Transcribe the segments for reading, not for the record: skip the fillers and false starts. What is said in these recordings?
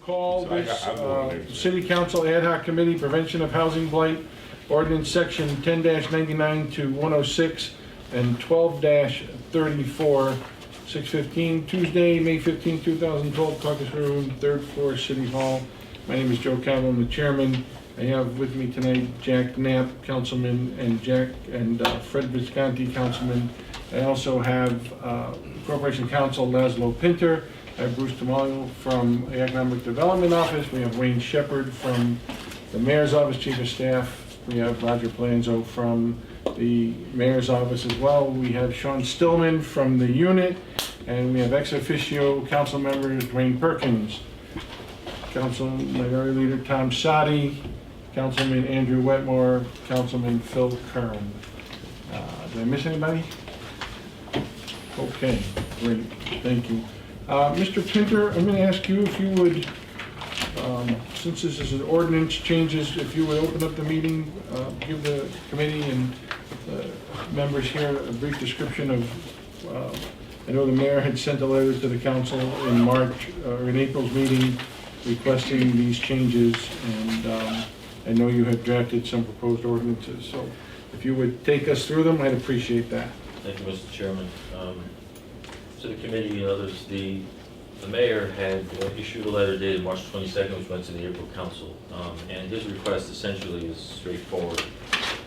Call this City Council Ad Hoc Committee Prevention of Housing Blight Ordinance Section 10-99 to 106 and 12-34, 6:15, Tuesday, May 15, 2012, Caucus Room, 3rd floor, City Hall. My name is Joe Calvo, I'm the chairman. I have with me tonight Jack Knapp, councilman, and Fred Visconti, councilman. I also have Corporation Counsel Laszlo Pinter. I have Bruce Tamayo from the Economic Development Office. We have Wayne Shepard from the Mayor's Office, Chief of Staff. We have Roger Planzo from the Mayor's Office as well. We have Sean Stillman from the unit, and we have ex officio council members Dwayne Perkins, Council Minority Leader Tom Soddy, Councilman Andrew Wetmore, Councilman Phil Kern. Did I miss anybody? Okay, great, thank you. Mr. Pinter, I'm going to ask you if you would, since this is an ordinance changes, if you would open up the meeting, give the committee and the members here a brief description of, I know the mayor had sent a letter to the council in March, or in April's meeting, requesting these changes, and I know you have drafted some proposed ordinances, so if you would take us through them, I'd appreciate that. Thank you, Mr. Chairman. To the committee and others, the mayor had issued a letter dated March 22nd, which went to the April Council, and his request essentially is straightforward.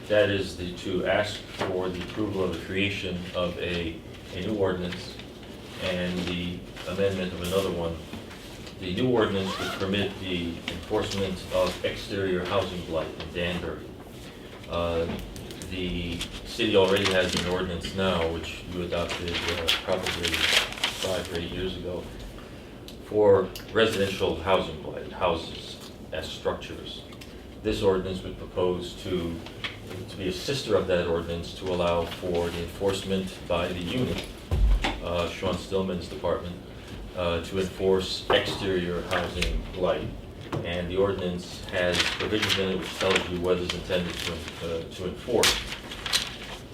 That is to ask for the approval of the creation of a new ordinance and the amendment of another one. The new ordinance would permit the enforcement of exterior housing blight in Danbury. The city already has an ordinance now, which you adopted probably 5 or 8 years ago, for residential housing blight, houses as structures. This ordinance would propose to be a sister of that ordinance to allow for the enforcement by the unit, Sean Stillman's department, to enforce exterior housing blight. And the ordinance has provisions in it which tells you what is intended to enforce.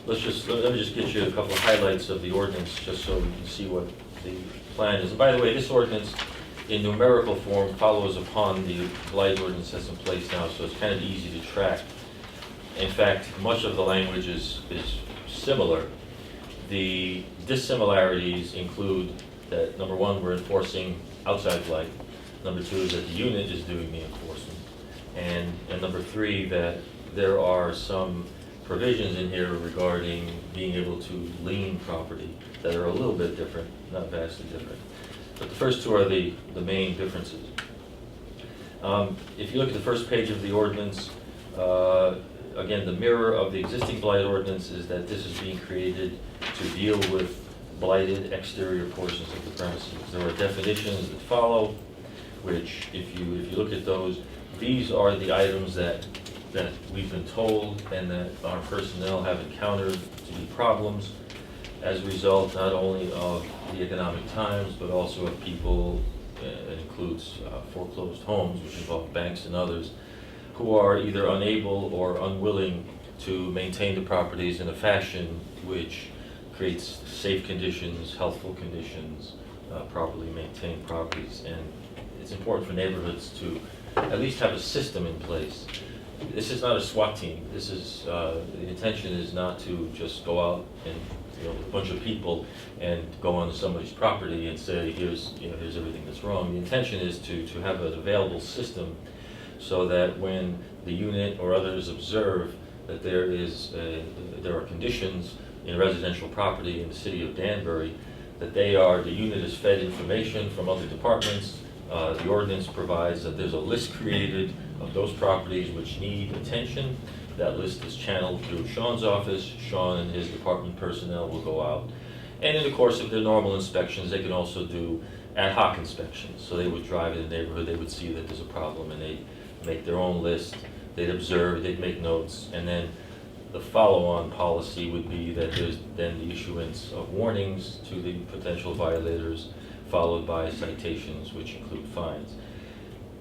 Let me just get you a couple of highlights of the ordinance just so you can see what the plan is. And by the way, this ordinance in numerical form follows upon the blight ordinance that's in place now, so it's kind of easy to track. In fact, much of the language is similar. The dissimilarities include that, number one, we're enforcing outside blight. Number two is that the unit is doing the enforcement. And number three, that there are some provisions in here regarding being able to lien property that are a little bit different, not vastly different. But the first two are the main differences. If you look at the first page of the ordinance, again, the mirror of the existing blight ordinance is that this is being created to deal with blighted exterior portions of the premises. There are definitions that follow, which if you look at those, these are the items that we've been told and that our personnel have encountered to be problems as a result not only of the economic times but also of people, it includes foreclosed homes, which involve banks and others, who are either unable or unwilling to maintain the properties in a fashion which creates safe conditions, healthful conditions, properly maintained properties. And it's important for neighborhoods to at least have a system in place. This is not a SWAT team. This is the intention is not to just go out and with a bunch of people and go onto somebody's property and say, here's everything that's wrong. The intention is to have an available system so that when the unit or others observe that there are conditions in residential property in the city of Danbury, that the unit is fed information from other departments. The ordinance provides that there's a list created of those properties which need attention. That list is channeled through Sean's office. Sean and his department personnel will go out. And in the course of their normal inspections, they can also do ad hoc inspections. So they would drive in the neighborhood, they would see that there's a problem, and they'd make their own list. They'd observe, they'd make notes, and then the follow-on policy would be that there's then the issuance of warnings to the potential violators, followed by citations, which include fines.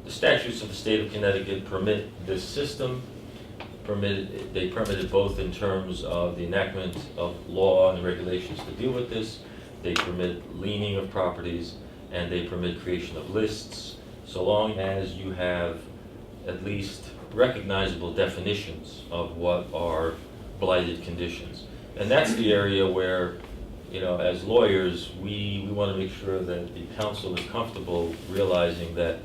The statutes of the state of Connecticut permit this system. They permit it both in terms of the enactment of law and regulations to deal with this. They permit leaning of properties, and they permit creation of lists, so long as you have at least recognizable definitions of what are blighted conditions. And that's the area where, as lawyers, we want to make sure that the council is comfortable realizing that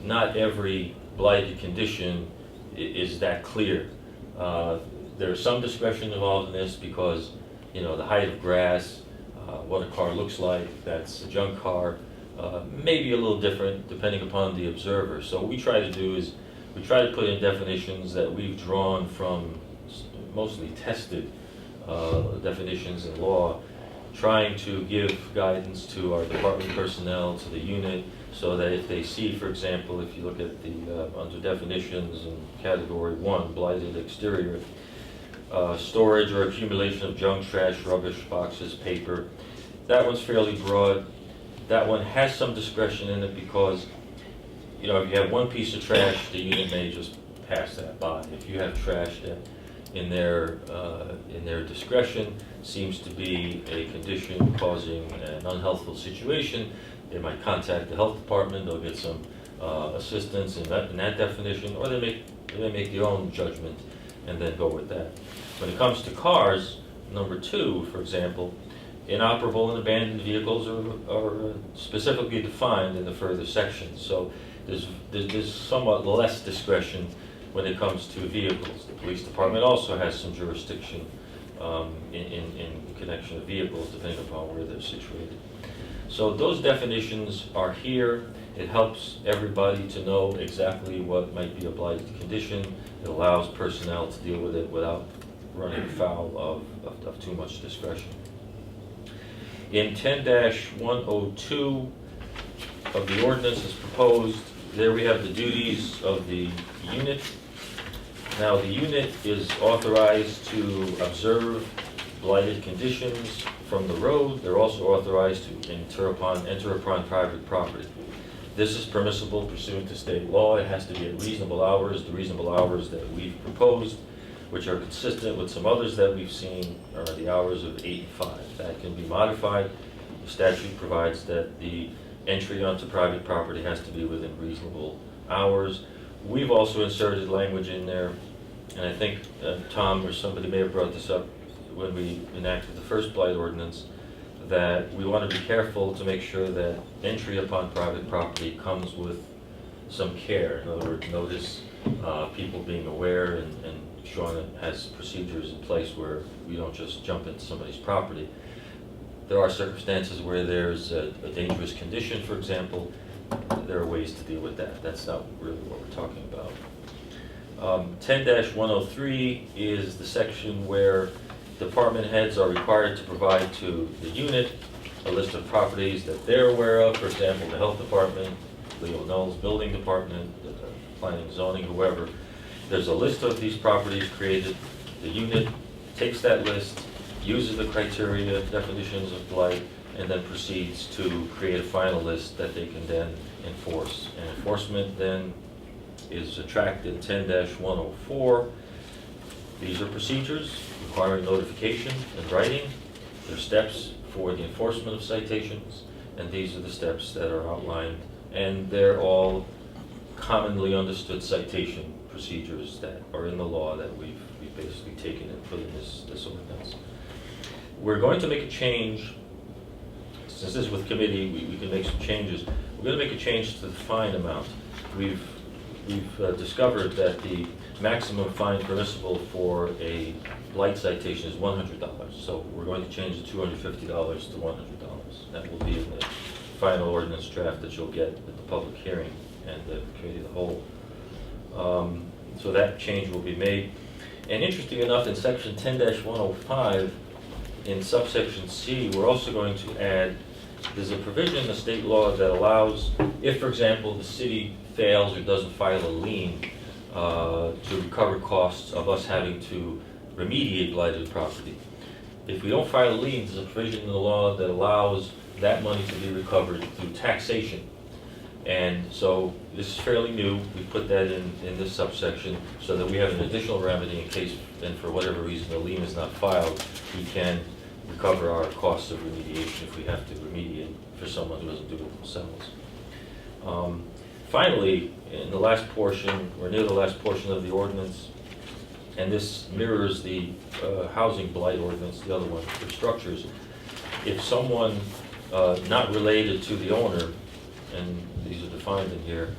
not every blighted condition is that clear. There's some discretion involved in this because, the height of grass, what a car looks like, that's a junk car, may be a little different depending upon the observer. So what we try to do is we try to put in definitions that we've drawn from mostly tested definitions in law, trying to give guidance to our department personnel, to the unit, so that if they see, for example, if you look at the under definitions in category 1, blighted exterior, storage or accumulation of junk, trash, rubbish, boxes, paper, that one's fairly broad. That one has some discretion in it because, if you have one piece of trash, the unit may just pass that by. If you have trash that in their discretion seems to be a condition causing an unhealthful situation, they might contact the health department. They'll get some assistance in that definition, or they may make their own judgment and then go with that. When it comes to cars, number 2, for example, inoperable and abandoned vehicles are specifically defined in the further sections. So there's somewhat less discretion when it comes to vehicles. The police department also has some jurisdiction in connection to vehicles, depending upon where they're situated. So those definitions are here. It helps everybody to know exactly what might be a blighted condition. It allows personnel to deal with it without running afoul of too much discretion. In 10-102 of the ordinance as proposed, there we have the duties of the unit. Now, the unit is authorized to observe blighted conditions from the road. They're also authorized to enter upon private property. This is permissible pursuant to state law. It has to be at reasonable hours. The reasonable hours that we've proposed, which are consistent with some others that we've seen, are the hours of 8 and 5. That can be modified. The statute provides that the entry onto private property has to be within reasonable hours. We've also inserted language in there, and I think Tom or somebody may have brought this up when we enacted the first blight ordinance, that we want to be careful to make sure that entry upon private property comes with some care. In other words, notice people being aware, and Sean has procedures in place where we don't just jump into somebody's property. There are circumstances where there's a dangerous condition, for example. There are ways to deal with that. That's not really what we're talking about. 10-103 is the section where department heads are required to provide to the unit a list of properties that they're aware of. For example, the health department, Leo Knowles building department, planning, zoning, whoever. There's a list of these properties created. The unit takes that list, uses the criteria, definitions of blight, and then proceeds to create a final list that they can then enforce. And enforcement then is tracked in 10-104. These are procedures requiring notification and writing. There are steps for the enforcement of citations, and these are the steps that are outlined, and they're all commonly understood citation procedures that are in the law that we've basically taken and put in this ordinance. We're going to make a change, since this is with committee, we can make some changes. We're going to make a change to the fine amount. We've discovered that the maximum fine permissible for a blight citation is $100. So we're going to change the $250 to $100. That will be in the final ordinance draft that you'll get at the public hearing and the committee of the whole. So that change will be made. And interesting enough, in section 10-105, in subsection C, we're also going to add, there's a provision in the state law that allows, if, for example, the city fails or doesn't file a lien, to recover costs of us having to remediate blighted property. If we don't file a lien, there's a provision in the law that allows that money to be recovered through taxation. And so this is fairly new. We put that in this subsection so that we have an additional remedy in case, and for whatever reason, the lien is not filed, we can recover our costs of remediation if we have to remediate for someone who doesn't do it themselves. Finally, in the last portion, or near the last portion of the ordinance, and this mirrors the housing blight ordinance, the other one for structures, if someone not related to the owner, and these are defined in here,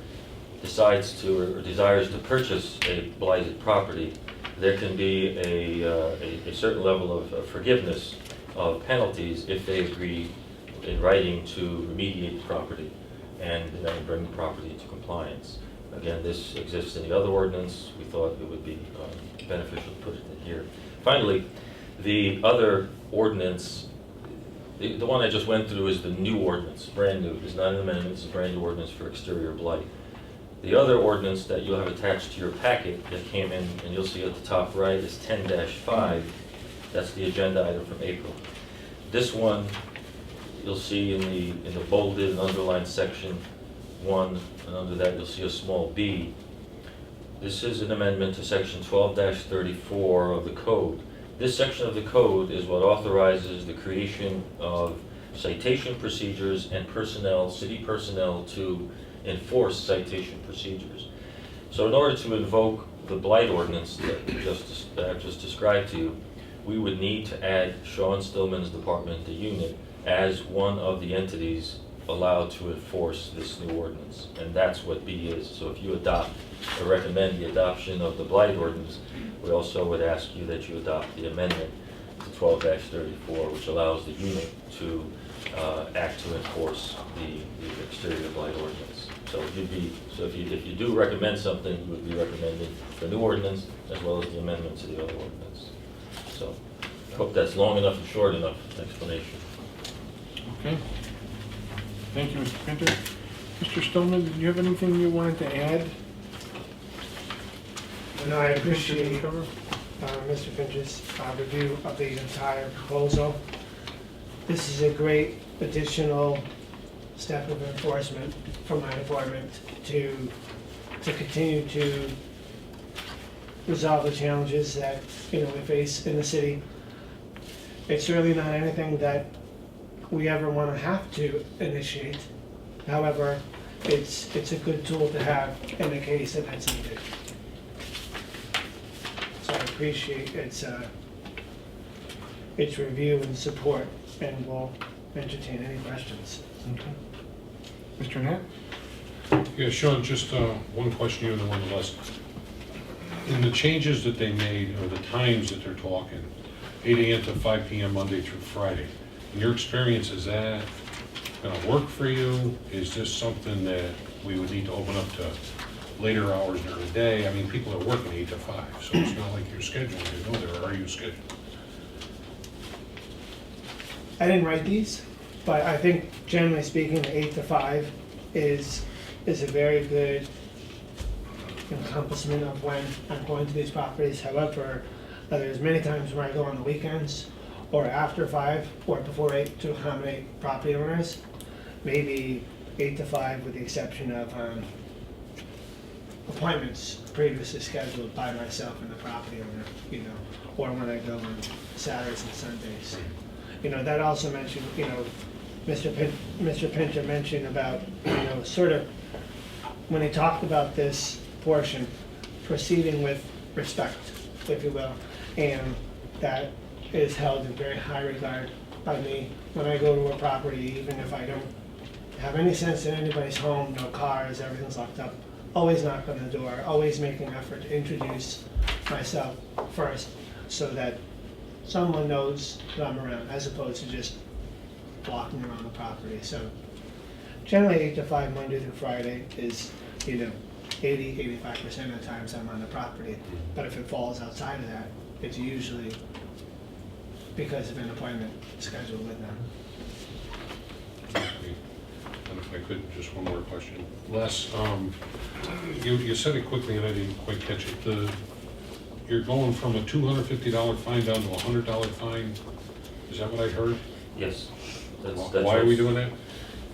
decides to or desires to purchase a blighted property, there can be a certain level of forgiveness of penalties if they agree in writing to remediate the property and bring the property into compliance. Again, this exists in the other ordinance. We thought it would be beneficial to put it in here. Finally, the other ordinance, the one I just went through is the new ordinance, brand new. It's not an amendment, it's a brand new ordinance for exterior blight. The other ordinance that you'll have attached to your packet that came in, and you'll see at the top right, is 10-5. That's the agenda item from April. This one, you'll see in the bolded and underlined section 1, and under that you'll see a small b. This is an amendment to section 12-34 of the code. This section of the code is what authorizes the creation of citation procedures and personnel, city personnel, to enforce citation procedures. So in order to invoke the blight ordinance that I've just described to you, we would need to add Sean Stillman's department, the unit, as one of the entities allowed to enforce this new ordinance. And that's what B is. So if you adopt or recommend the adoption of the blight ordinance, we also would ask you that you adopt the amendment to 12-34, which allows the unit to act to enforce the exterior blight ordinance. So if you do recommend something, you would be recommending the new ordinance as well as the amendment to the other ordinance. So I hope that's long enough and short enough explanation. Okay. Thank you, Mr. Pinter. Mr. Stillman, did you have anything you wanted to add? No, I appreciate Mr. Pinter's review of the entire proposal. This is a great additional step of enforcement for my department to continue to resolve the challenges that we face in the city. It's really not anything that we ever want to have to initiate. However, it's a good tool to have in the case that it's needed. So I appreciate its review and support, and will entertain any questions. Okay. Mr. Knapp? Yeah, Sean, just one question, you and the one less. In the changes that they made, or the times that they're talking, 8 a.m. to 5 p.m. Monday through Friday, in your experience, is that going to work for you? Is this something that we would need to open up to later hours during the day? I mean, people are working 8 to 5, so it's not like you're scheduling to go there. Are you scheduled? I didn't write these, but I think generally speaking, 8 to 5 is a very good encompassment of when I'm going to these properties. However, there's many times where I go on the weekends or after 5 or before 8 to accommodate property owners. Maybe 8 to 5 with the exception of appointments previously scheduled by myself and the property owner, or when I go on Saturdays and Sundays. That also mentioned, Mr. Pinter mentioned about, sort of, when he talked about this portion, proceeding with respect, if you will, and that is held in very high regard by me. When I go to a property, even if I don't have any sense in anybody's home, no cars, everything's locked up, always knock on the door, always make an effort to introduce myself first so that someone knows that I'm around, as opposed to just walking around the property. So generally 8 to 5, Monday through Friday is, 80–85% of the times I'm on the property. But if it falls outside of that, it's usually because of an appointment scheduled with them. And if I could, just one more question. Les, you said it quickly and I didn't quite catch it. You're going from a $250 fine down to a $100 fine? Is that what I heard? Yes. Why are we doing that?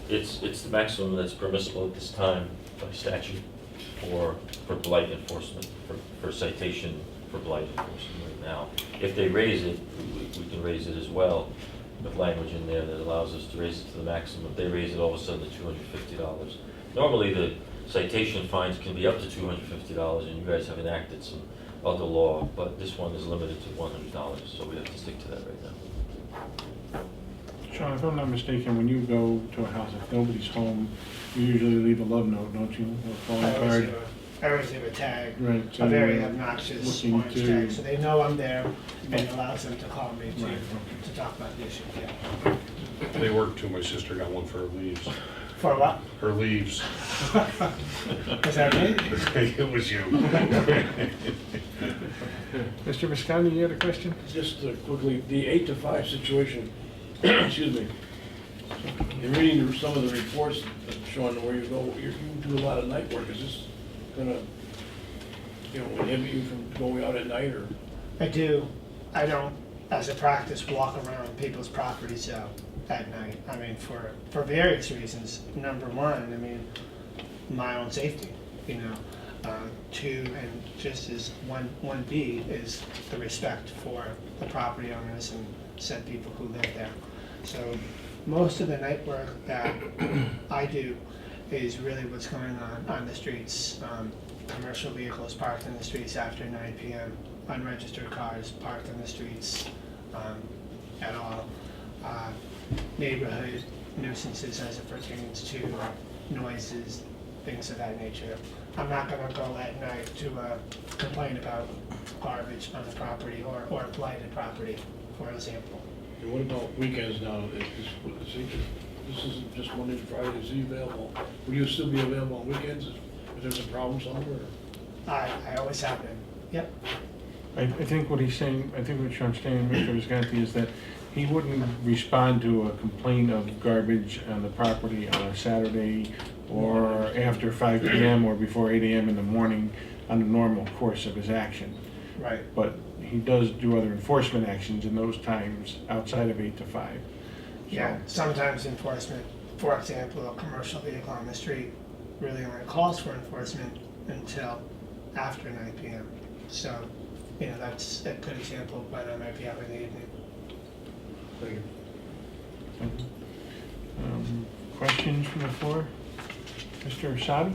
It's the maximum that's permissible at this time by statute for blight enforcement, for citation for blight enforcement right now. If they raise it, we can raise it as well, with language in there that allows us to raise it to the maximum. If they raise it all of a sudden to $250. Normally the citation fines can be up to $250, and you guys have enacted some other law, but this one is limited to $100, so we have to stick to that right now. Sean, if I'm not mistaken, when you go to a house, if nobody's home, you usually leave a love note, don't you? A calling card. I always leave a tag, Right. a very obnoxious looking orange to- tag, so they know I'm there, and it allows them to call me Right, to talk about the issue. Yeah. They work too. My sister got one for her leaves. For what? Her leaves. Is that me? It was you. Mr. Visconti, you had a question? Just quickly, the 8 to 5 situation, excuse me. In reading some of the reports, Sean, where you go, you do a lot of night work. Is this gonna, inhibit you from going out at night, or? I do. I don't, as a practice, walk around people's properties out at night. I mean, for various reasons. Number one, my own safety, Two, and just as 1B is the respect for the property owners and said people who live there. So most of the night work that I do is really what's going on the streets. Commercial vehicles parked in the streets after 9 p.m., unregistered cars parked in the streets at all, neighborhood nuisances as it pertains to noises, things of that nature. I'm not going to go at night to complain about garbage on the property or blighted property, for example. And what about weekends now? This isn't just Monday to Friday, is he available? Will you still be available on weekends if there's a problem somewhere? I always have been. Yep. I think what he's saying, I think what Sean's saying, Mr. Visconti, is that he wouldn't respond to a complaint of garbage on the property on a Saturday or after 5 p.m. or before 8 a.m. in the morning on the normal course of his action. Right. But he does do other enforcement actions in those times outside of 8 to 5. Yeah, sometimes enforcement, for example, a commercial vehicle on the street really only calls for enforcement until after 9 p.m. So, that's a good example of when I might be out in the evening. Thank you. Questions from the floor? Mr. Asadi?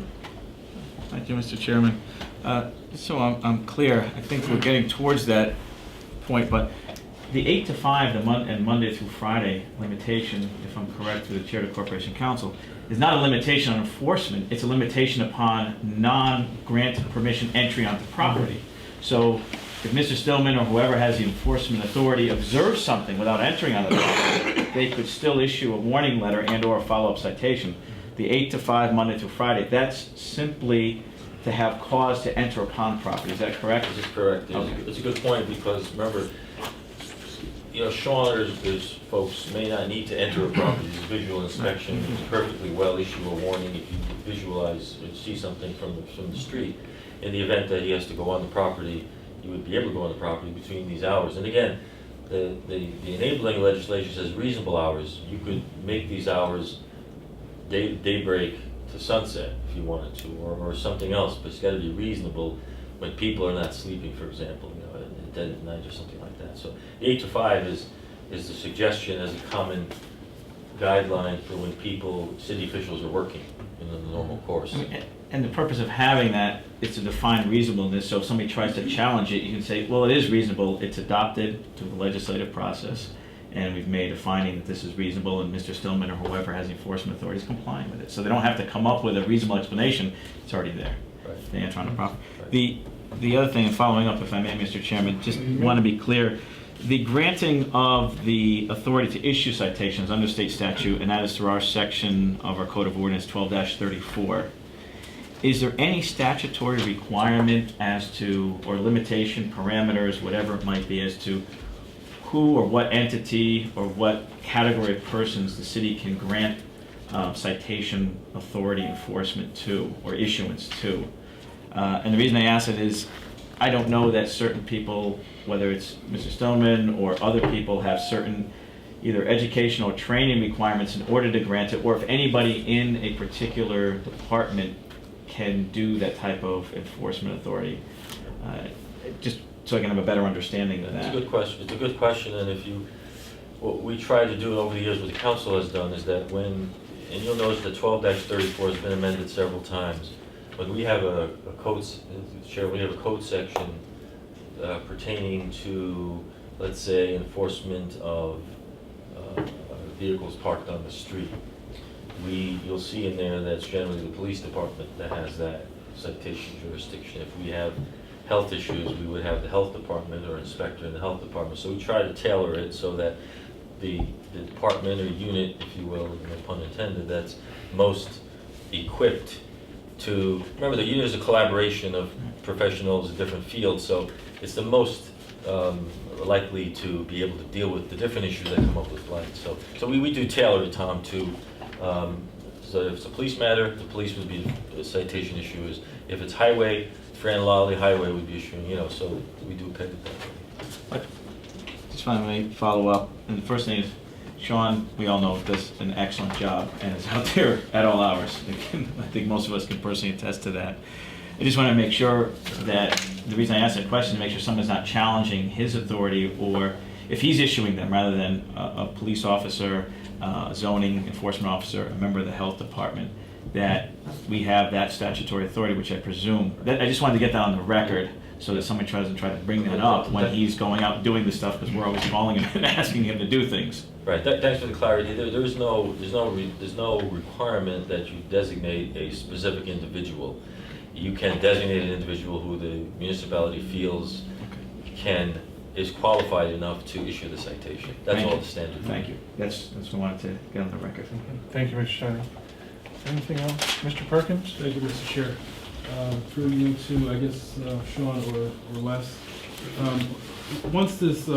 Thank you, Mr. Chairman. So I'm clear, I think we're getting towards that point, but the 8 to 5 and Monday through Friday limitation, if I'm correct through the Chair of the Corporation Council, is not a limitation on enforcement, it's a limitation upon non-grant permission entry onto property. So if Mr. Stillman or whoever has the enforcement authority observes something without entering on the property, they could still issue a warning letter and or a follow-up citation. The 8 to 5, Monday through Friday, that's simply to have cause to enter upon property. Is that correct? This is correct. Okay. It's a good point, because remember, Sean or his folks may not need to enter a property. This is visual inspection. It's perfectly well issue a warning if you visualize or see something from the street. In the event that he has to go on the property, you would be able to go on the property between these hours. And again, the enabling legislation says reasonable hours. You could make these hours daybreak to sunset if you wanted to, or something else, but it's got to be reasonable when people are not sleeping, for example, at dead of night or something like that. So the 8 to 5 is the suggestion as a common guideline for when city officials are working. in the normal course. And the purpose of having that is to define reasonableness, so if somebody tries to challenge it, you can say, well, it is reasonable, it's adopted through the legislative process, and we've made a finding that this is reasonable, and Mr. Stillman or whoever has the enforcement authority is complying with it. So they don't have to come up with a reasonable explanation, it's already there. Right. The answer on the problem. Right. The other thing, and following up, if I may, Mr. Chairman, just want to be clear, the granting of the authority to issue citations under state statute, and that is through our section of our Code of Ordinance 12-34, is there any statutory requirement as to, or limitation, parameters, whatever it might be, as to who or what entity or what category of persons the city can grant citation authority enforcement to or issuance to? And the reason I ask it is I don't know that certain people, whether it's Mr. Stoneman or other people, have certain either educational or training requirements in order to grant it, or if anybody in a particular department can do that type of enforcement authority. Just so I can have a better understanding of that. It's a good question. It's a good question, and what we try to do over the years, what the council has done is that and you'll notice that 12-34 has been amended several times. When we have a code, Chair, we have a code section pertaining to, let's say, enforcement of vehicles parked on the street. You'll see in there that's generally the police department that has that citation jurisdiction. If we have health issues, we would have the health department or inspector in the health department. So we try to tailor it so that the department or unit, if you will, no pun intended, that's most equipped to, remember the unit is a collaboration of professionals in different fields, so it's the most likely to be able to deal with the different issues that come up with blight. So we do tailor it, Tom, to, so if it's a police matter, the police would be the citation issue is. If it's highway, Fran Lally Highway would be issuing, so we do peg it that way. Just finally follow up, and the first thing is, Sean, we all know, does an excellent job and is out there at all hours. I think most of us can personally attest to that. I just want to make sure that, the reason I asked that question, is to make sure someone's not challenging his authority, or if he's issuing them rather than a police officer, a zoning enforcement officer, a member of the health department, that we have that statutory authority, which I presume, I just wanted to get that on the record so that somebody doesn't try to bring that up when he's going out and doing this stuff, because we're always calling him and asking him to do things. Right. Thanks for the clarity. There's no requirement that you designate a specific individual. You can designate an individual who the municipality feels is qualified enough to issue the citation. That's all the standard. Thank you. That's what I wanted to get on the record. Thank you, Mr. Steiner. Anything else? Mr. Perkins? Thank you, Mr. Chair. Through you to, I guess, Sean or Les. Once this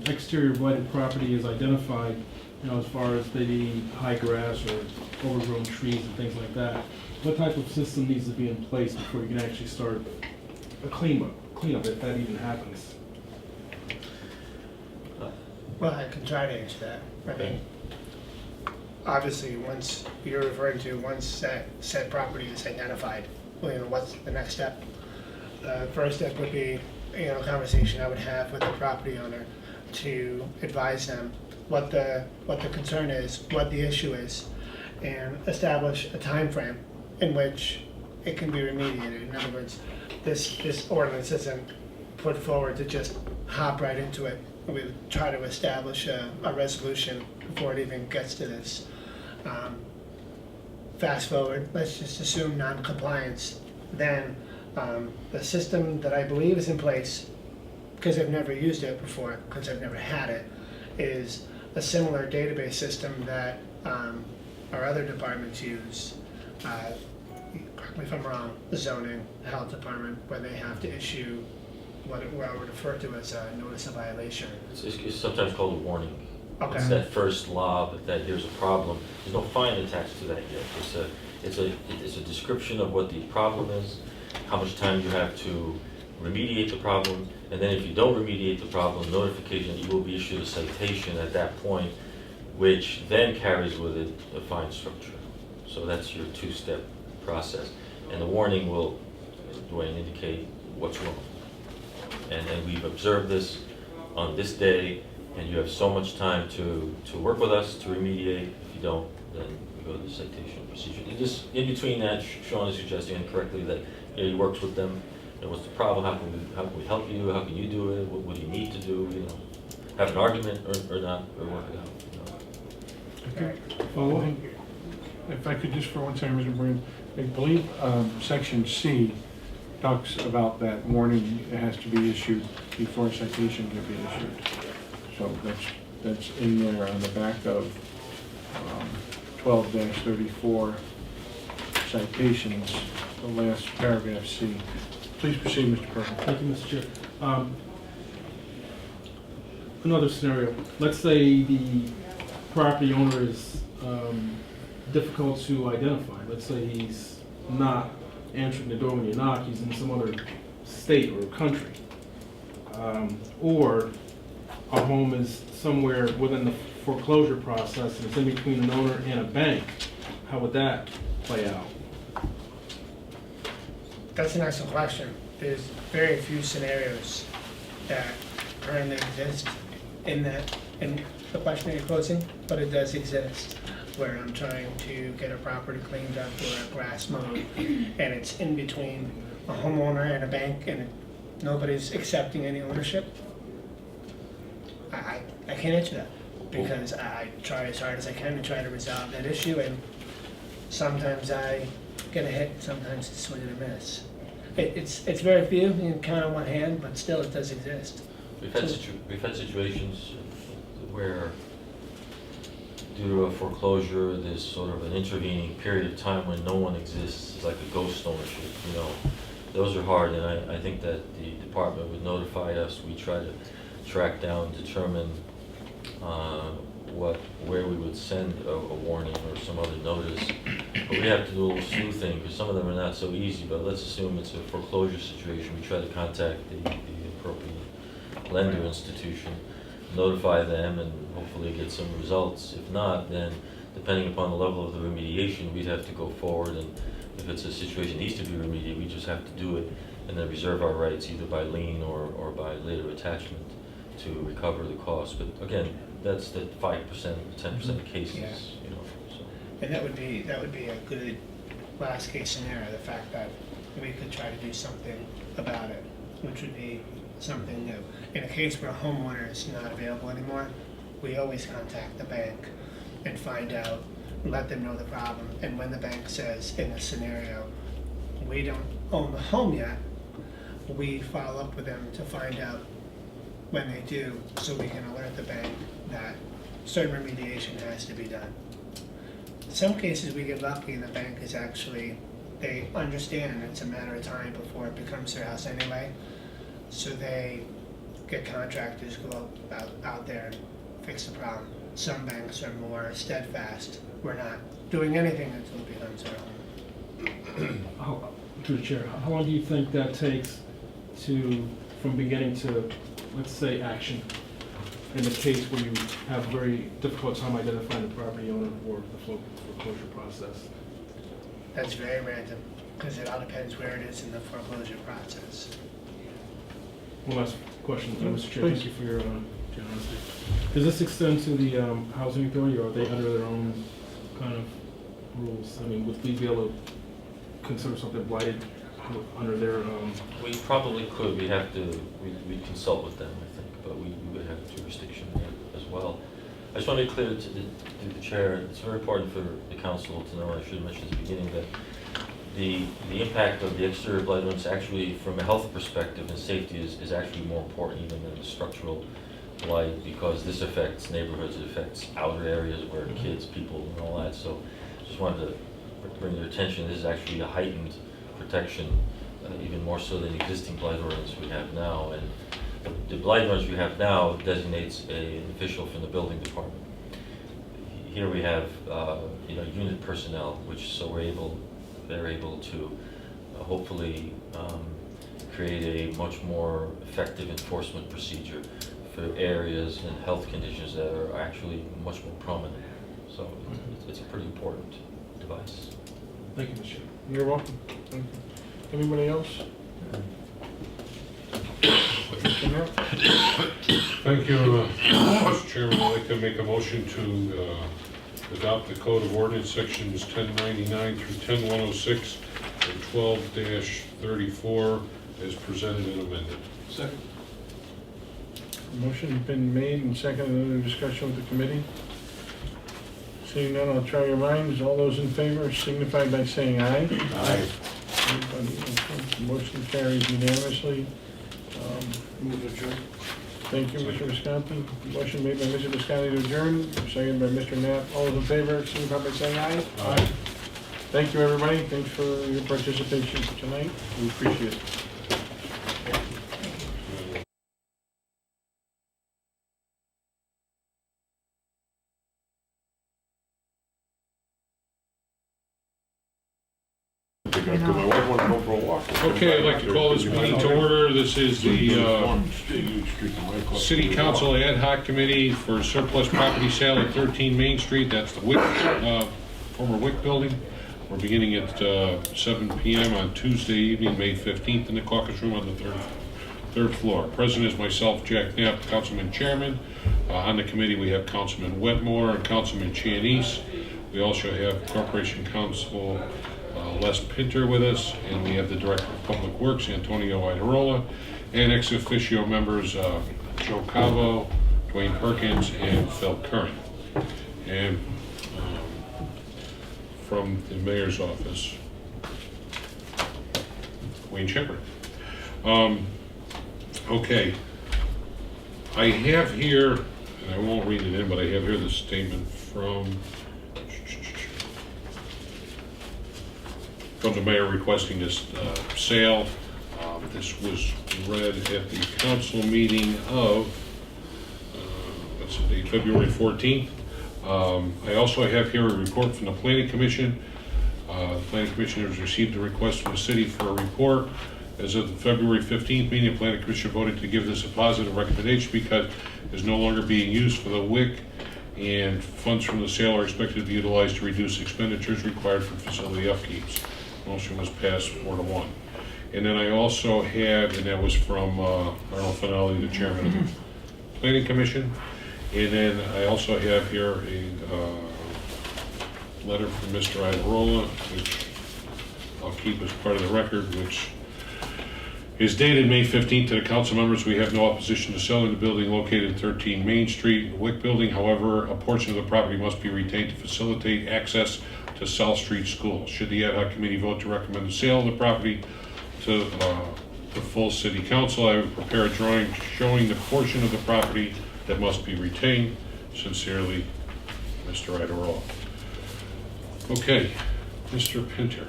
exterior blighted property is identified, as far as maybe high grass or overgrown trees and things like that, what type of system needs to be in place before you can actually start a cleanup if that even happens? Well, I can try to answer that. I mean, obviously, once you're referring to once that said property is identified, what's the next step? First step would be, a conversation I would have with the property owner to advise them what the concern is, what the issue is, and establish a time frame in which it can be remediated. In other words, this ordinance isn't put forward to just hop right into it. We would try to establish a resolution before it even gets to this. Fast forward, let's just assume non-compliance. Then the system that I believe is in place, because I've never used it before, because I've never had it, is a similar database system that our other departments use. Correct me if I'm wrong, the zoning, the health department, where they have to issue what I would refer to as a notice of violation. It's sometimes called a warning. Okay. It's that first lob that there's a problem. There's no fine attached to that yet. It's a description of what the problem is, how much time you have to remediate the problem, and then if you don't remediate the problem, notification that you will be issued a citation at that point, which then carries with it a fine structure. So that's your two-step process. And the warning will, Dwayne, indicate what's wrong. And we've observed this on this day, and you have so much time to work with us to remediate. If you don't, then we go to the citation procedure. Just in between that, Sean is suggesting incorrectly that he works with them. What's the problem? How can we help you? How can you do it? What do you need to do? Have an argument or not, or work it out. Okay. Follow? If I could just for one second, Mr. Brand, I believe section C talks about that warning. It has to be issued before a citation can be issued. So that's in there on the back of 12-34 citations, the last paragraph C. Please proceed, Mr. Perkins. Thank you, Mr. Chair. Another scenario. Let's say the property owner is difficult to identify. Let's say he's not answering the door when you knock. He's in some other state or country. Or a home is somewhere within the foreclosure process and it's in between an owner and a bank. How would that play out? That's an excellent question. There's very few scenarios that currently exist in the question you're posing, but it does exist, where I'm trying to get a property cleaned up or a grass mowed, and it's in between a homeowner and a bank, and nobody's accepting any ownership. I can't answer that, because I try as hard as I can to try to resolve that issue, and sometimes I get a hit, sometimes it's swing and a miss. It's very few, you can count on one hand, but still it does exist. We've had situations where, due to a foreclosure, there's sort of an intervening period of time when no one exists. It's like a ghost ownership, Those are hard, and I think that the department would notify us. We try to track down, determine where we would send a warning or some other notice. But we have to do a little sleuthing, because some of them are not so easy. But let's assume it's a foreclosure situation. We try to contact the appropriate lender institution, notify them, and hopefully get some results. If not, then depending upon the level of the remediation, we'd have to go forward, and if it's a situation that needs to be remediated, we just have to do it and then reserve our rights either by lien or by later attachment to recover the cost. But again, that's the 5%, 10% of cases, Yeah. So. And that would be a good last case scenario, the fact that we could try to do something about it, which would be something new. In a case where a homeowner is not available anymore, we always contact the bank and find out, let them know the problem. And when the bank says in a scenario, we don't own the home yet, we follow up with them to find out when they do, so we can alert the bank that certain remediation has to be done. In some cases, we get lucky and the bank is actually, they understand it's a matter of time before it becomes their house anyway. So they get contractors, go out there and fix the problem. Some banks are more steadfast. We're not doing anything until it becomes their home. Through the chair, how long do you think that takes from beginning to, let's say, action? In the case where you have a very difficult time identifying the property owner or the foreclosure process? That's very random, because it all depends where it is in the foreclosure process. One last question, Mr. Chair. Please. Thank you for your generosity. Does this extend to the housing authority, or are they under their own kind of rules? I mean, would we be able to consider something blighted under their? We probably could. We consult with them, I think, but we would have jurisdiction there as well. I just want to be clear to the chair. It's very important for the council to know. I should have mentioned at the beginning that the impact of the exterior blight ordinance actually, from a health perspective and safety, is actually more important even than the structural blight, because this affects neighborhoods, it affects outer areas where kids, people, and all that. So, just wanted to bring your attention. This is actually a heightened protection, even more so than the existing blight ordinance we have now. And the blight ordinance we have now designates an official from the building department. Here we have, unit personnel, which they're able to hopefully create a much more effective enforcement procedure for areas and health conditions that are actually much more prominent. So it's a pretty important device. Thank you, Mr. Chair. You're welcome. Thank you. Anybody else? Thank you, Mr. Chairman. I'd like to make a motion to adopt the Code of Ordinance Sections 1099 through 10106 and 12-34 as presented and amended. Second. Motion's been made and seconded. Other discussion with the committee? Seeing none, I'll try your minds. All those in favor signify by saying aye. Aye. Anybody opposed? Motion carries unanimously. Move adjourned. Thank you, Mr. Visconti. Motion made by Mr. Visconti to adjourn, seconded by Mr. Knapp. All those in favor signify by saying aye. Aye. Thank you, everybody. Thanks for your participation tonight. We appreciate it. Okay, I'd like to call this meeting to order. This is the City Council Ad Hoc Committee for Surplus Property Sale at 13 Main Street. That's the WIC, former WIC building. We're beginning at 7 p.m. on Tuesday evening, May 15th, in the caucus room on the third floor. President is myself, Jack Knapp, Councilman Chairman. On the committee, we have Councilman Wetmore and Councilman Chianese. We also have Corporation Counsel Les Pinter with us, and we have the Director of Public Works, Antonio Idarola, and ex officio members Joe Cavo, Dwayne Perkins, and Phil Curran. And from the mayor's office, Wayne Shepherd. Okay, I have here, and I won't read it in, but I have here the statement from the mayor requesting this sale. This was read at the council meeting of, what's the date, February 14th. I also have here a report from the Planning Commission. The Planning Commission has received a request from the city for a report. As of the February 15th meeting, the Planning Commission voted to give this a positive recommendation because it is no longer being used for the WIC, and funds from the sale are expected to be utilized to reduce expenditures required for facility upkeeps. Motion was passed 4-1. And then I also had, and that was from Arnold Finelli, the chairman of the Planning Commission. And then I also have here a letter from Mr. Idarola, which I'll keep as part of the record, which is dated May 15th to the council members. We have no opposition to selling the building located at 13 Main Street, the WIC building. However, a portion of the property must be retained to facilitate access to South Street School. Should the ad hoc committee vote to recommend the sale of the property to the full city council, I would prepare a drawing showing the portion of the property that must be retained. Sincerely, Mr. Idarola. Okay, Mr. Pinter,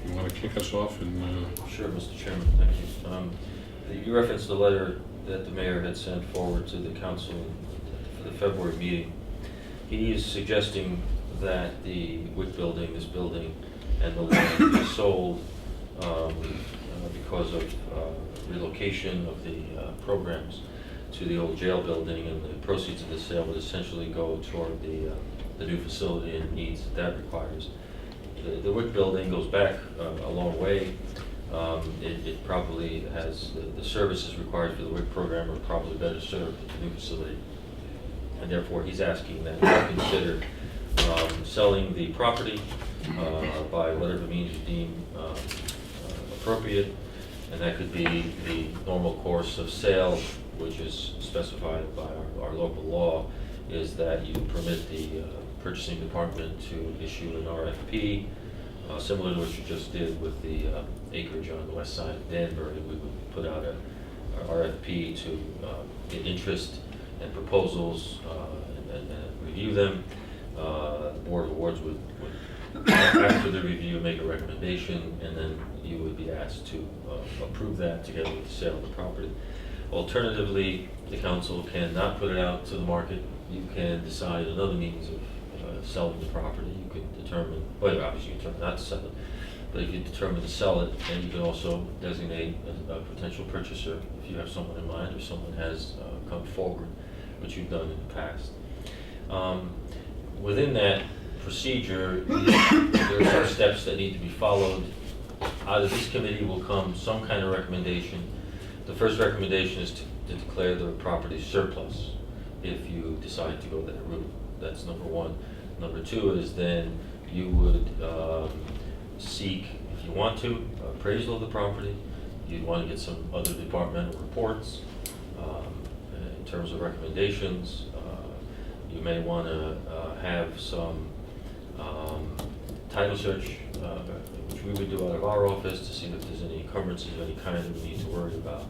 you want to kick us off? Sure, Mr. Chairman, thank you. You referenced the letter that the mayor had sent forward to the council for the February meeting. He is suggesting that the WIC building, this building, and the land be sold because of relocation of the programs to the old jail building, and the proceeds of the sale would essentially go toward the new facility and needs that requires. The WIC building goes back a long way. It probably has the services required for the WIC program are probably better served at the new facility, and therefore he's asking that we consider selling the property by whatever means you deem appropriate, and that could be the normal course of sale, which is specified by our local law, is that you permit the purchasing department to issue an RFP, similar to what you just did with the acreage on the west side of Danbury. We would put out a RFP to get interest and proposals and review them. The Board of Awards would, after the review, make a recommendation, and then you would be asked to approve that together with the sale of the property. Alternatively, the council cannot put it out to the market. You can decide another means of selling the property. You can determine, well, obviously you can determine not to sell it, but if you determine to sell it, then you can also designate a potential purchaser if you have someone in mind or someone has come forward, which you've done in the past. Within that procedure, there are some steps that need to be followed. Out of this committee will come some kind of recommendation. The first recommendation is to declare the property surplus if you decide to go that route. that's number one. Number two is then you would seek, if you want to, appraisal of the property. You'd want to get some other departmental reports in terms of recommendations. You may want to have some title search, which we would do out of our office to see if there's any encumbrances of any kind that we need to worry about.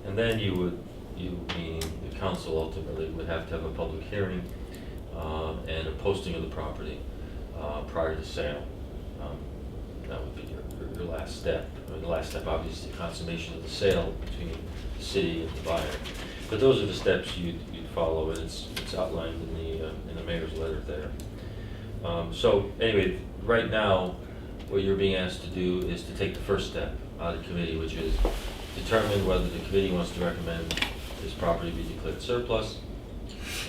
And then you meaning the council ultimately would have to have a public hearing and a posting of the property prior to sale. That would be your last step. I mean, the last step, obviously, consummation of the sale between the city and the buyer. But those are the steps you'd follow, and it's outlined in the mayor's letter there. So anyway, right now, what you're being asked to do is to take the first step out of the committee, which is determine whether the committee wants to recommend this property be declared surplus,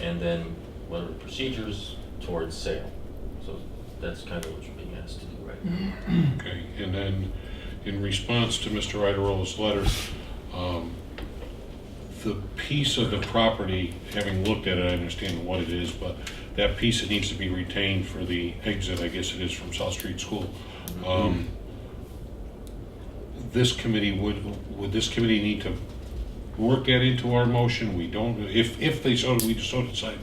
and then what are the procedures towards sale. So that's kind of what you're being asked to do right now. Okay, and then in response to Mr. Idarola's letter, the piece of the property, having looked at it, I understand what it is, but that piece that needs to be retained for the exit, I guess it is, from South Street School. This committee, would this committee need to work that into our motion? We don't, if we so decide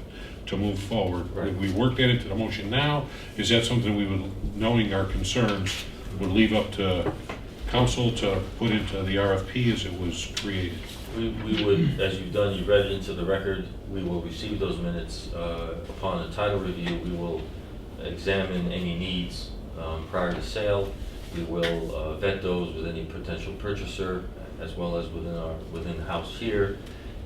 to move forward, Right. would we work that into the motion now? Is that something we would, knowing our concerns, would leave up to council to put into the RFP as it was created? We would, as you've done, you've read it into the record, we will receive those minutes. Upon a title review, we will examine any needs prior to sale. We will vet those with any potential purchaser, as well as within the house here,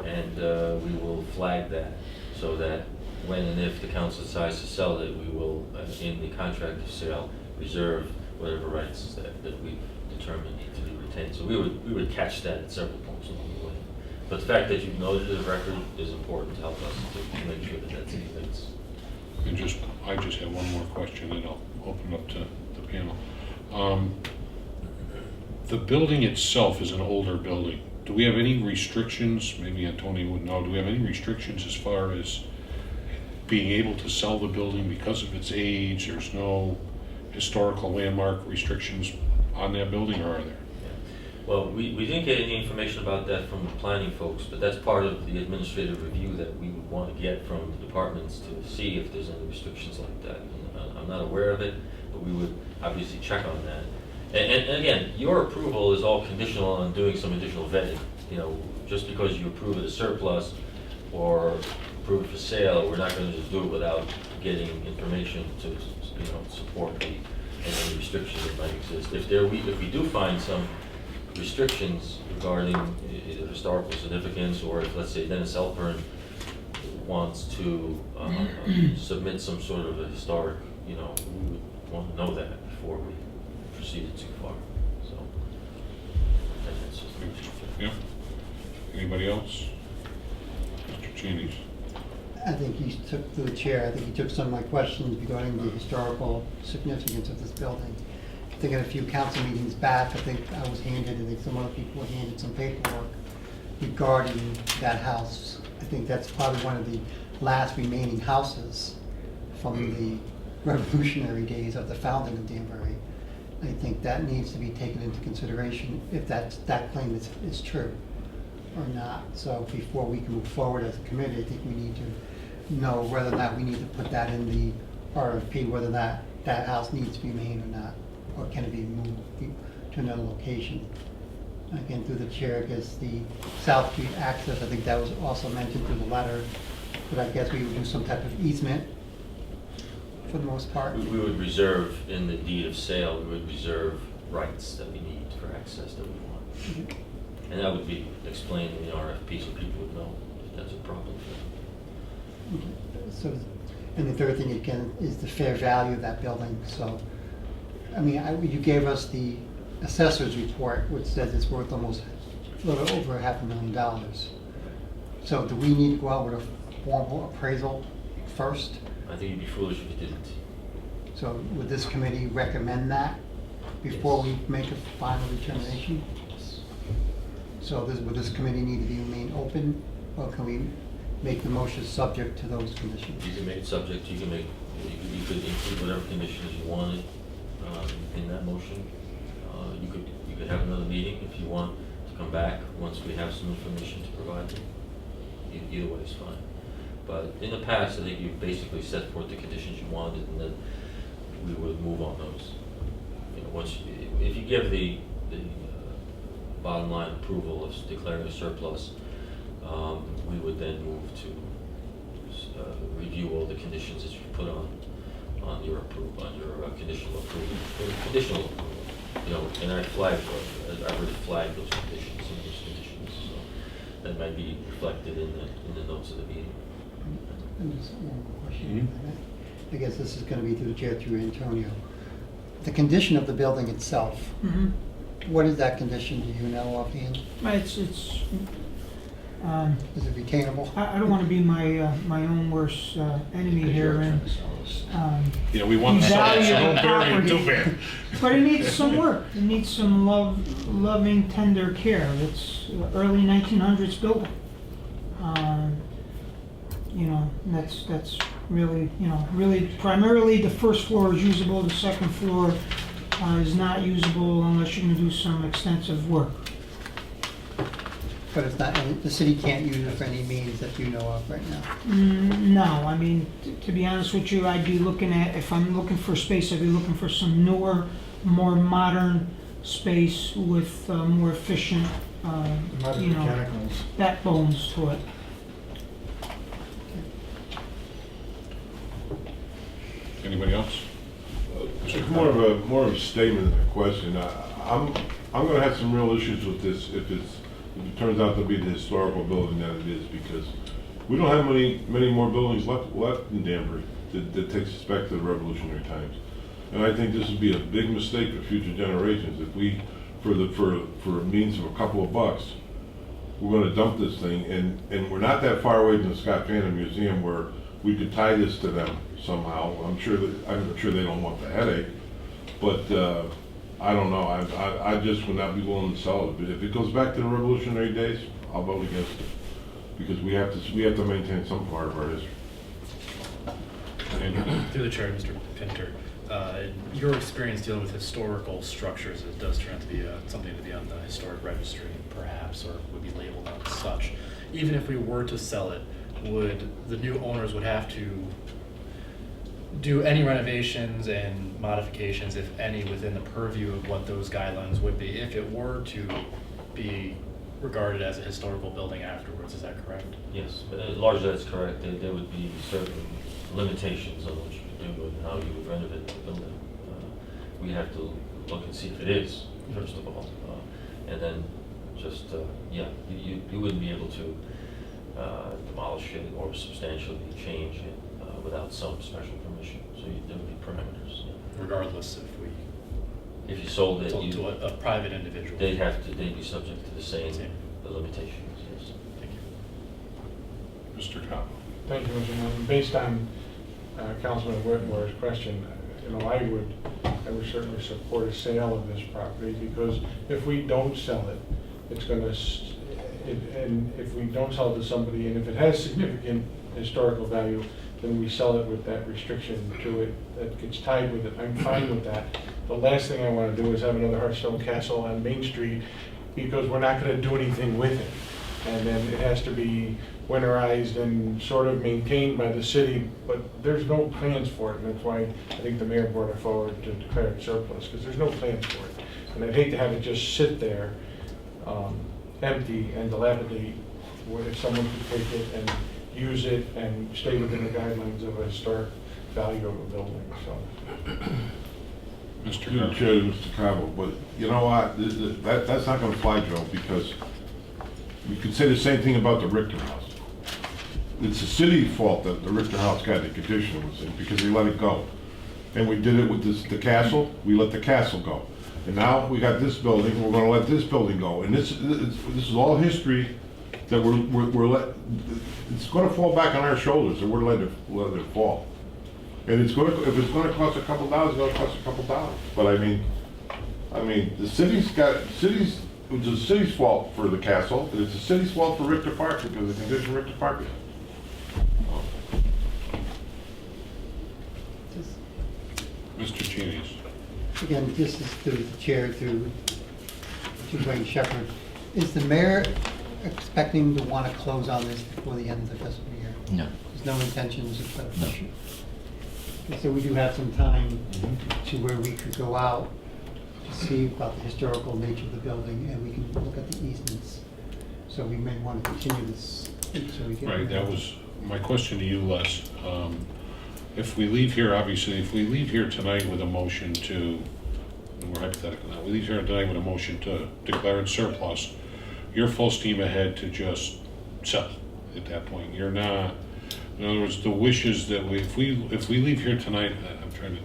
and we will flag that so that when and if the council decides to sell it, we will, in the contract of sale, reserve whatever rights that we've determined need to be retained. So we would catch that at several points along the way. But the fact that you've noted the record is important to help us to make sure that that's anything. And I just have one more question, and I'll open up to the panel. The building itself is an older building. Do we have any restrictions, maybe Antonio would know, do we have any restrictions as far as being able to sell the building because of its age? There's no historical landmark restrictions on that building, or are there? Well, we didn't get any information about that from the planning folks, but that's part of the administrative review that we would want to get from the departments to see if there's any restrictions like that. And I'm not aware of it, but we would obviously check on that. And again, your approval is all conditional on doing some additional vetting. You know, just because you approve it as surplus or approve it for sale, we're not going to just do it without getting information to, support any restrictions that might exist. If we do find some restrictions regarding either historical significance, or if, let's say, Dennis Elpern wants to submit some sort of a historic, we would want to know that before we proceeded too far. So, and that's just the issue. Yeah. Anybody else? Mr. Cheney. I think he took, through the chair, I think he took some of my questions regarding the historical significance of this building. I think in a few council meetings back, I think I was handed, I think some other people were handed some paperwork regarding that house. I think that's probably one of the last remaining houses from the revolutionary days of the founding of Danbury. I think that needs to be taken into consideration if that claim is true or not. So before we can move forward as a committee, I think we need to know whether or not we need to put that in the RFP, whether that house needs to be maintained or not, or can it be moved to another location. Again, through the chair, because the South Street access, I think that was also mentioned through the letter, but I guess we would do some type of easement for the most part. We would reserve in the deed of sale, we would reserve rights that we need for access that we want. And that would be explained in the RFP so people would know if that's a problem for them. So, and the third thing again is the fair value of that building. So, I mean, you gave us the assessor's report, which says it's worth almost a little over $500,000. So, do we need to go out with a formal appraisal first? I think you'd be foolish if you didn't. So, would this committee recommend that before we make a final determination? So, would this committee need to remain open, or can we make the motion subject to those conditions. You can make it subject, you could include whatever conditions you wanted in that motion. You could have another meeting if you want to come back once we have some information to provide you. Either way is fine. But in the past, I think you basically set forth the conditions you wanted, and then we would move on those. You know, if you give the bottom line approval of declaring a surplus, we would then move to review all the conditions that you put on your approval, on your conditional approval. Conditional approval, you know, and I've already flagged those conditions, some of those conditions, so that might be reflected in the notes of the meeting. And just one more question. I guess this is going to be through the chair, through Antonio. The condition of the building itself, what is that condition? Do you know offhand? It's Is it retainable? I don't want to be my own worst enemy here, and Yeah, we want to sell it, so don't bury it too bad. but it needs some work. It needs some loving, tender care. It's early 1900s building. You know, that's really, you know, really primarily the first floor is usable. The second floor is not usable unless you're going to do some extensive work. But it's not, the city can't use it for any means that you know of right now. No, I mean, to be honest with you, I'd be looking at, if I'm looking for space, I'd be looking for some newer, more modern space with more efficient, Modern you know, mechanicals. backbones to it. Anybody else? It's more of a statement than a question. I'm gonna have some real issues with this if it turns out to be the historical building that it is, because we don't have many more buildings left in Danbury that takes us back to the Revolutionary times. And I think this would be a big mistake for future generations if we, for a means of a couple of bucks, we're gonna dump this thing, and we're not that far away from the Scott Phantom Museum where we could tie this to them somehow. I'm sure they don't want the headache, but I don't know. I just would not be willing to sell it. But if it goes back to the Revolutionary days, I'll vote against it, because we have to maintain some part of our history. Through the chair, Mr. Pinter, your experience dealing with historical structures, it does turn out to be something to be on the historic registry, perhaps, or would be labeled as such. Even if we were to sell it, the new owners would have to do any renovations and modifications, if any, within the purview of what those guidelines would be, if it were to be regarded as a historical building afterwards. Is that correct? Yes, largely that's correct. There would be certain limitations on what you could do and how you would renovate the building. We have to look and see if it is, first of all. And then just, you wouldn't be able to demolish it or substantially change it without some special permission. So there would be parameters. Yeah. Regardless, If you sold it, to a private individual. they'd be subject to the same limitations. Yes. Thank you. Mr. Cabo. Thank you, Mr. Chairman. Based on Councilman Whitmore's question, I would certainly support a sale of this property, because if we don't sell it, it's going to, and if we don't sell it to somebody, and if it has significant historical value, then we sell it with that restriction to it that gets tied with it. I'm fine with that. The last thing I want to do is have another Hearthstone Castle on Main Street, because we're not going to do anything with it. And then it has to be winterized and sort of maintained by the city, but there's no plans for it, and that's why I think the mayor brought it forward to declare it surplus, because there's no plans for it. And I'd hate to have it just sit there, empty and dilapidate, where if someone could take it and use it and stay within the guidelines of a historic value of a building, so. Mr. Chair, Mr. Cabo, but you know what? That's not going to fly, Joe, because we could say the same thing about the Richter House. It's the city's fault that the Richter House got the condition it was in, because they let it go. And we did it with the castle. We let the castle go. And now we got this building, and we're going to let this building go. And this is all history that it's going to fall back on our shoulders, and we're letting it fall. And if it's going to cost a couple dollars, it's going to cost a couple dollars. But I mean, the it's the city's fault for the castle, and it's the city's fault for Richter Park, because of the condition Richter Park is. Mr. Chenies. Again, this is through the chair, through Wayne Shepherd. Is the mayor expecting to want to close on this before the end of the fiscal year? No. There's no intentions of such? No. Okay, so we do have some time to where we could go out to see about the historical nature of the building, and we can look at the easements. So we may want to continue this until we get. Right, that was my question to you, Les. If we leave here, obviously, if we leave here tonight with a motion to, and we're hypothetical now, we leave here tonight with a motion to declare it surplus, you're full steam ahead to just sell at that point. You're not, in other words, the wishes that if we leave here tonight, I'm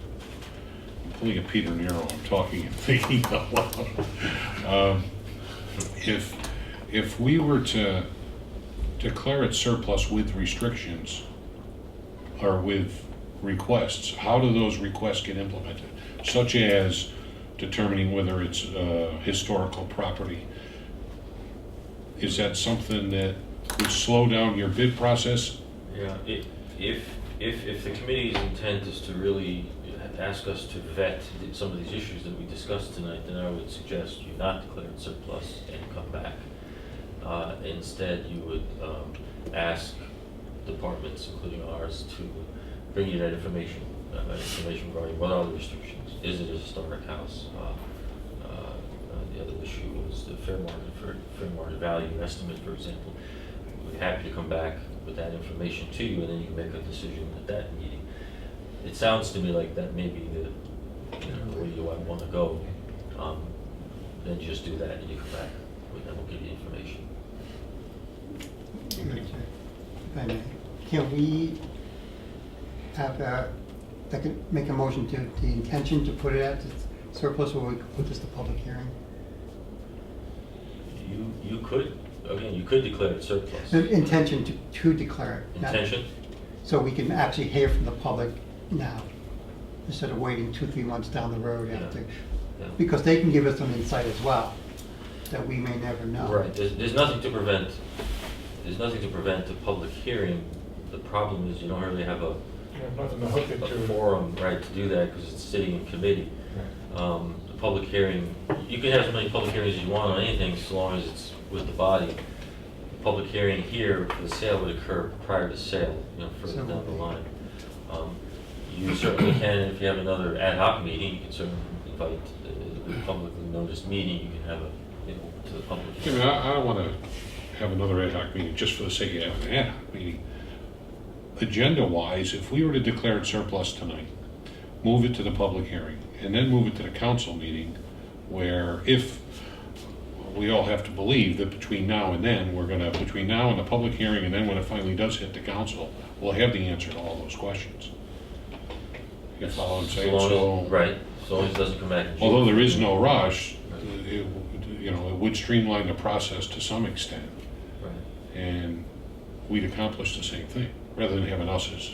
pulling a Peter Nero, I'm talking and thinking out loud. If we were to declare it surplus with restrictions or with requests, how do those requests get implemented? Such as determining whether it's historical property. Is that something that would slow down your bid process? Yeah, if the committee's intent is to really ask us to vet some of these issues that we discussed tonight, then I would suggest you not declare it surplus and come back. Instead, you would ask departments, including ours, to bring you that information regarding what are the restrictions. Is it a historic house? The other issue was the fair market value estimate, for example. We'd be happy to come back with that information to you, and then you can make a decision at that meeting. It sounds to me like that may be the way you want to go. Then just do that, and you come back, and we'll give you information. If I may, can we have make a motion to the intention to put it at surplus, or we could put this to public hearing? You could, again, you could declare it surplus. The intention to declare it. not- Intention? So we can actually hear from the public now, instead of waiting 2-3 months down the road after. Yeah. Because they can give us some insight as well, that we may never know. Right, there's nothing to prevent a public hearing. The problem is you don't really have a Nothing to hook it a to. forum, right, to do that, because it's sitting in committee. The public hearing, you can have as many public hearings as you want on anything, as long as it's with the body. The public hearing here for the sale would occur prior to sale, further down the line. You certainly can, if you have another ad hoc meeting, you can certainly invite a publicly noticed meeting, you can have to the public. I mean, I don't want to have another ad hoc meeting just for the sake of having an ad hoc meeting. Agenda-wise, if we were to declare it surplus tonight, move it to the public hearing, and then move it to the council meeting, where if we all have to believe that between now and then, between now and the public hearing, and then when it finally does hit the council, we'll have the answer to all those questions. You follow what I'm saying? So, Right, as long as it doesn't come back in June. although there is no rush, it would streamline the process to some extent, Right. and we'd accomplish the same thing, rather than having us as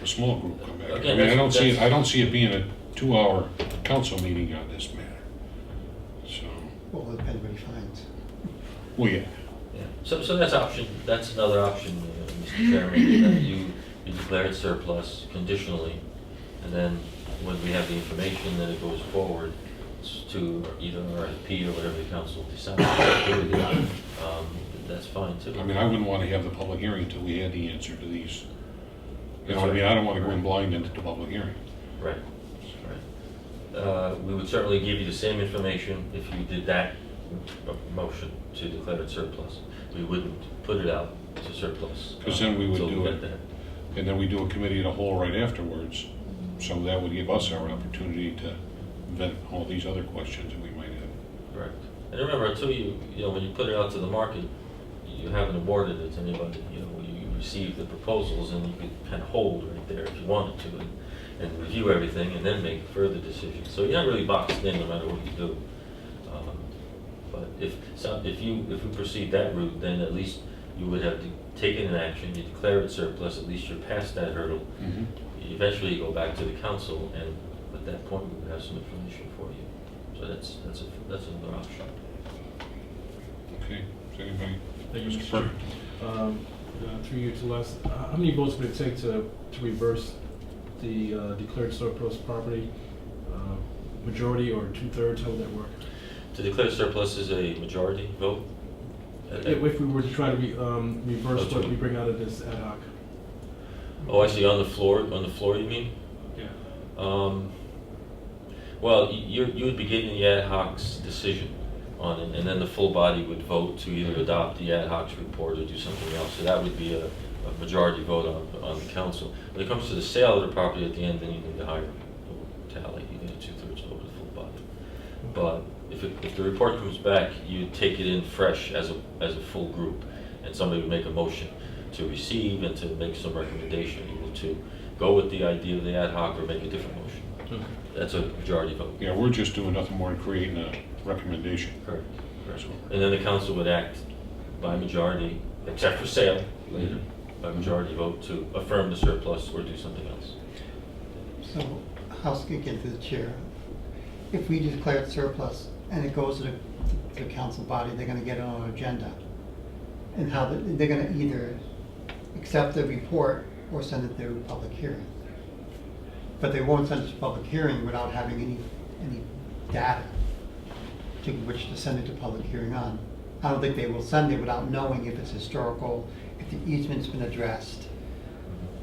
a small group come back. Again, I mean, that's- I don't see it being a 2-hour council meeting on this matter. So, Well, it depends what he finds. well, yeah, Yeah, so that's another option, Mr. Chairman, that you declare it surplus conditionally, and then when we have the information, then it goes forward to either RFP or whatever the council decides. That's fine too. I mean, I wouldn't want to have the public hearing until we had the answer to these. You know what I mean? I don't want to go in blind into the public hearing. Right, right. We would certainly give you the same information if you did that motion to declare it surplus. We wouldn't put it out to surplus. Because then we would until do get it. there. And then we do a committee of the whole right afterwards. So that would give us our opportunity to vet all these other questions that we might have. Correct. And remember too, when you put it out to the market, you haven't awarded it to anybody. You receive the proposals, and you could kind of hold right there if you wanted to, and review everything, and then make further decisions. So you're not really boxed in no matter what you do. But if you proceed that route, then at least you would have taken an action. You declare it surplus. At least you're past that hurdle. Eventually, you go back to the council, and at that point, we would have some information for you. So that's another option. Okay, is anybody? Thank you, Mr. Mr. Burke? Through you to Les, how many votes would it take to reverse the declared surplus property? Majority or 2/3, how would that work? To declare surplus is a majority vote? If we were to try to reverse Oh, what to- we bring out of this ad hoc. Oh, I see, on the floor you mean? Yeah. Well, you would be getting the ad hoc's decision on it, and then the full body would vote to either adopt the ad hoc's report or do something else. So that would be a majority vote on the council. When it comes to the sale of the property at the end, then you need a higher tally. You need a 2/3 vote of the full body. But if the report comes back, you take it in fresh as a full group, and somebody would make a motion to receive and to make some recommendation, either to go with the idea of the ad hoc or make a different motion. Okay. That's a majority vote. Yeah, we're just doing nothing more than creating a recommendation. Correct. So, And then the council would act by majority, except for sale later, by majority vote to affirm the surplus or do something else. So, housekeeping to the chair. If we declare it surplus and it goes to the council body, they're gonna get it on an agenda. And they're gonna either accept the report or send it to a public hearing. But they won't send it to public hearing without having any data to which to send it to public hearing on. I don't think they will send it without knowing if it's historical, if the easement's been addressed.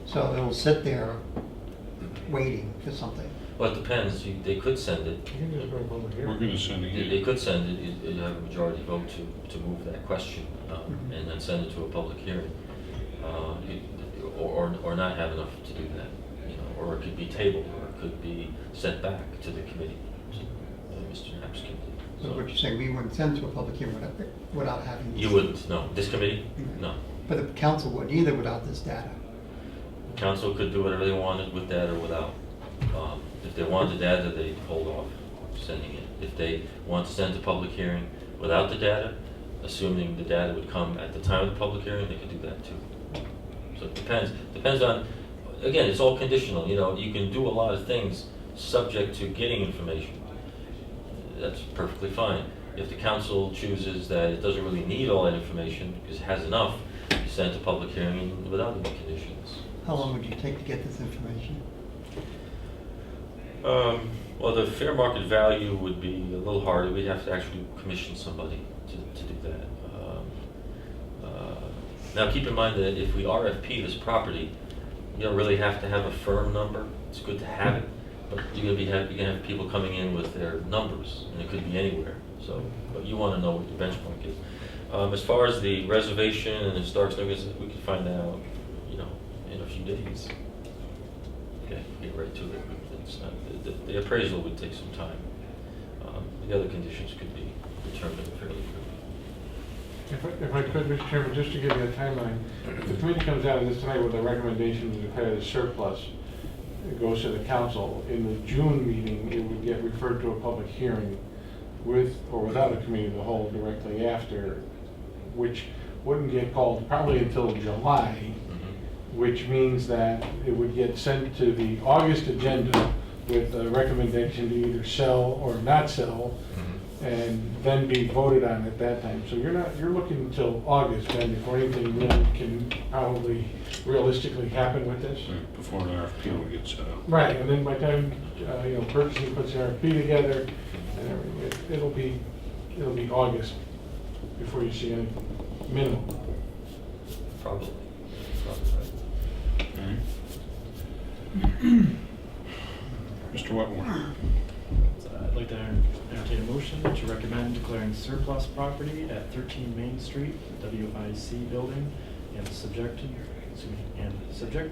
So it'll sit there waiting for something. Well, it depends. They could send it. we're gonna send it They in. could send it, you have a majority vote to move that question, and then send it to a public hearing. Or not have enough to do that, or it could be tabled, or it could be sent back to the committee, to Mr. Knapp's committee. So what you're saying, we wouldn't send to a public hearing without having this? You wouldn't, no. This committee? No. But the council wouldn't either without this data. Council could do whatever they wanted with that or without. If they wanted data, they'd hold off sending it. If they want to send to public hearing without the data, assuming the data would come at the time of the public hearing, they could do that too. So it depends on, again, it's all conditional, you can do a lot of things subject to getting information. That's perfectly fine. If the council chooses that it doesn't really need all that information because it has enough, you send it to public hearing without any conditions. How long would you take to get this information? Well, the fair market value would be a little harder. We'd have to actually commission somebody to do that. Now, keep in mind that if we RFP this property, you don't really have to have a firm number. It's good to have it, but you're gonna have people coming in with their numbers, and it could be anywhere. So, but you want to know what your benchmark is. As far as the reservation and the historic certificates, we can find out, in a few days. Okay, get right to it. It's not, the appraisal would take some time. The other conditions could be determined fairly quickly. If I could, Mr. Chairman, just to give you a timeline, if the committee comes out of this tonight with a recommendation to declare the surplus, it goes to the council. In the June meeting, it would get referred to a public hearing with or without a committee of the whole directly after, which wouldn't get called probably until July, which means that it would get sent to the August agenda with a recommendation to either sell or not sell, and then be voted on at that time. So you're looking until August then before anything really can probably realistically happen with this. Before an RFP would get set up. Right, and then by the time, purchasing puts the RFP together, and everything, it'll be August before you see anything, minimum. Probably. Mr. Wetmore. I'd like to entertain a motion to recommend declaring surplus property at 13 Main Street, WIC building, and subject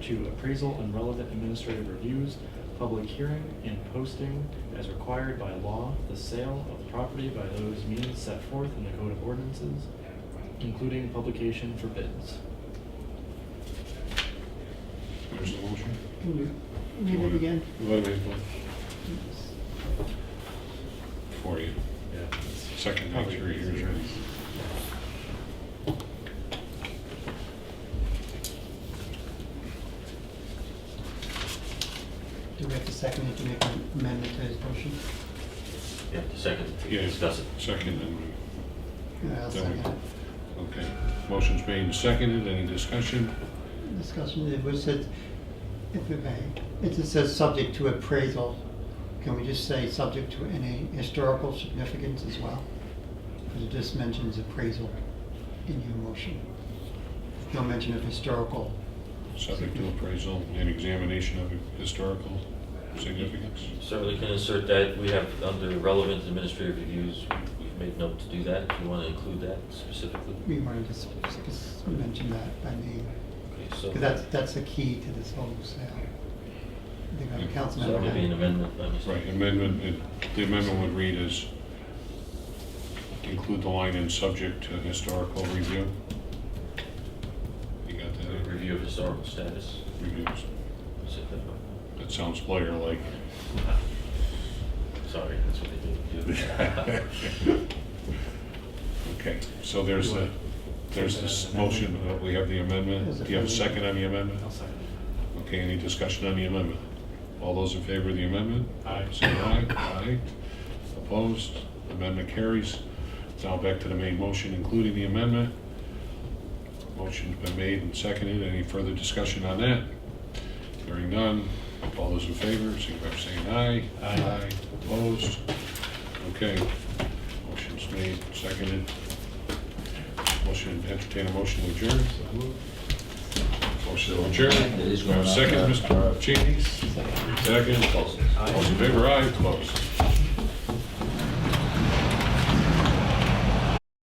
to appraisal and relevant administrative reviews, public hearing, and posting as required by law, the sale of the property by those means set forth in the Code of Ordinances, including publication for bids. There's the motion. Can you read it again? For you. Yeah. Second, make sure yours ready. Do we have to second it to make an amendment to his motion? Yeah, the second, Yeah, discuss it. Second, and Yeah, I'll Then we- second it. okay. Motion's made and seconded. Any discussion? Discussion, it was said, If it may, it just says subject to appraisal. Can we just say subject to any historical significance as well? Because it just mentions appraisal in your motion. No mention of historical. Subject to appraisal and examination of historical significance. Certainly can insert that. We have, under relevant administrative reviews, we've made note to do that, if you want to include that specifically. We wanted to just mention that by name. Okay, so Because that's the key to this whole sale. I think our council so that member would be an had. amendment by Mr. Right, the amendment would read as, include the line in subject to historical review. You got A that? review of historical status. Reviews. Set that up. That sounds lawyer-like. Sorry, that's what they do. Okay, so there's this motion, we have the amendment. Do you have a second on the amendment? I'll second. Okay, any discussion on the amendment? All those in favor of the amendment? Aye. Say aye. Aye. Opposed? Amendment carries. Now back to the main motion, including the amendment. Motion's been made and seconded. Any further discussion on that? Hearing none. All those in favor, signify by saying aye. Aye. Opposed? Okay. Motion's made, seconded. Motion, entertain a motion to adjourn. Motion to adjourn. Do I have a second, Mr. Cheney? Second. All those in favor, aye. Closed.